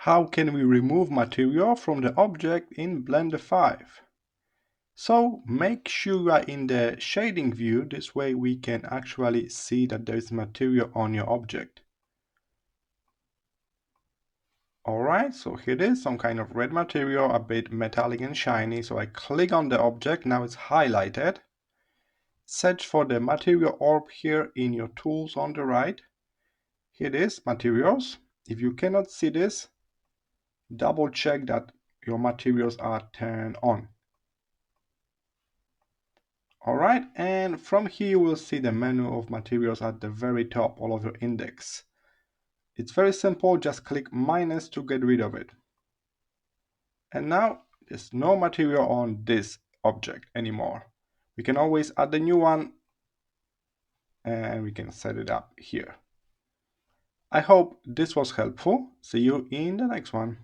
how can we remove material from the object in Blender 5? So make sure you are in the shading view, this way we can actually see that there is material on your object. Alright, so here it is, some kind of red material, a bit metallic and shiny. So I click on the object, now it's highlighted. Search for the material orb here in your tools on the right. Here it is, materials. If you cannot see this, double check that your materials are turned on. Alright, and from here you will see the menu of materials at the very top, all of your index. It's very simple, just click minus to get rid of it. And now there's no material on this object anymore. We can always add the new one and we can set it up here. I hope this was helpful. See you in the next one.